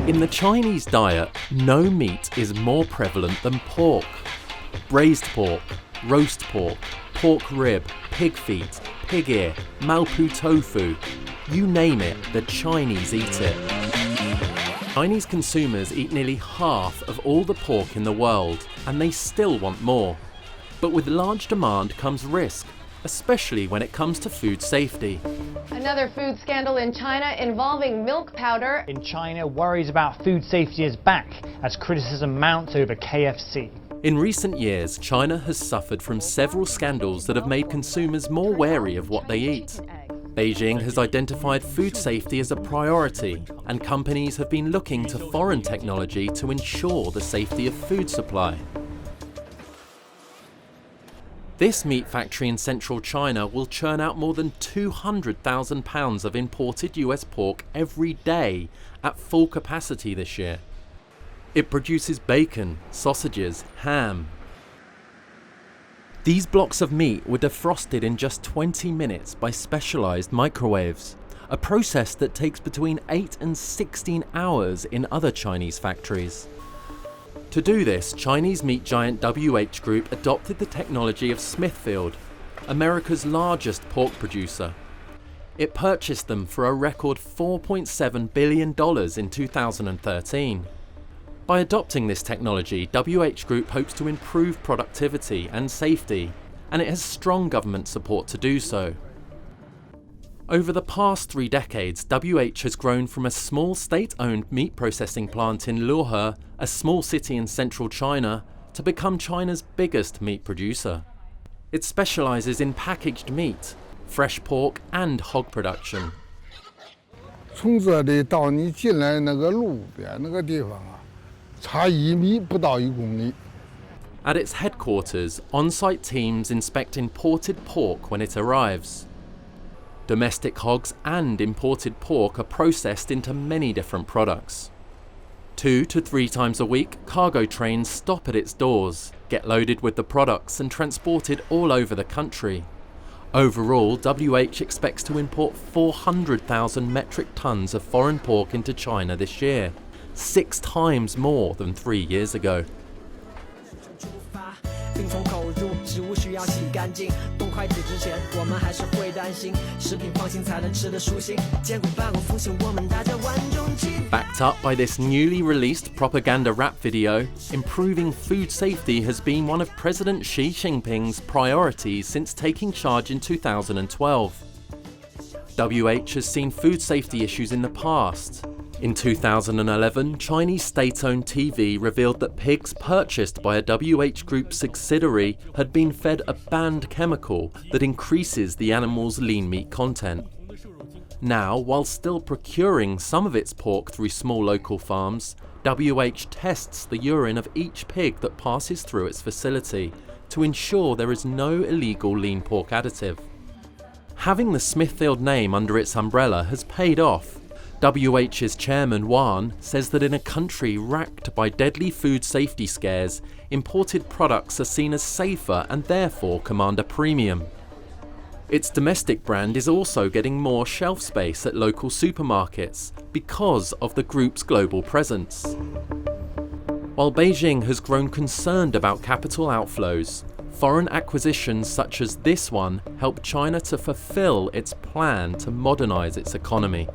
In the Chinese diet, no meat is more prevalent than pork. Braised pork, roast pork, pork rib, pig feet, pig ear, maopu tofu. You name it, the Chinese eat it. Chinese consumers eat nearly half of all the pork in the world, and they still want more. But with large demand comes risk, especially when it comes to food safety. Another food scandal in China involving milk powder. In China, worries about food safety is back as criticism mounts over KFC. In recent years, China has suffered from several scandals that have made consumers more wary of what they eat. Beijing has identified food safety as a priority, and companies have been looking to foreign technology to ensure the safety of food supply. This meat factory in central China will churn out more than 200,000 pounds of imported US pork every day at full capacity this year. It produces bacon, sausages, ham. These blocks of meat were defrosted in just 20 minutes by specialised microwaves, a process that takes between 8 and 16 hours in other Chinese factories. To do this, Chinese meat giant WH Group adopted the technology of Smithfield, America's largest pork producer. It purchased them for a record $4.7 billion in 2013. By adopting this technology, WH Group hopes to improve productivity and safety, and it has strong government support to do so. Over the past 3 decades, WH has grown from a small state-owned meat processing plant in Luhe, a small city in central China, to become China's biggest meat producer. It specialises in packaged meat, fresh pork and hog production. 从这里到你进来那个路边那个地方啊，差1米不到1公里。 At its headquarters, on-site teams inspect imported pork when it arrives. Domestic hogs and imported pork are processed into many different products. 2 to 3 times a week, cargo trains stop at its doors, get loaded with the products and transported all over the country. Overall, WH expects to import 400,000 metric tons of foreign pork into China this year, 6 times more than 3 years ago. Backed up by this newly released propaganda rap video, improving food safety has been one of President Xi Jinping's priorities since taking charge in 2012. WH has seen food safety issues in the past. In 2011, Chinese state-owned TV revealed that pigs purchased by a WH Group subsidiary had been fed a banned chemical that increases the animal's lean meat content. Now, while still procuring some of its pork through small local farms, WH tests the urine of each pig that passes through its facility to ensure there is no illegal lean pork additive. Having the Smithfield name under its umbrella has paid off. WH's chairman Huang says that in a country racked by deadly food safety scares, imported products are seen as safer and therefore command a premium. Its domestic brand is also getting more shelf space at local supermarkets because of the group's global presence. While Beijing has grown concerned about capital outflows, foreign acquisitions such as this one help China to fulfill its plan to modernize its economy.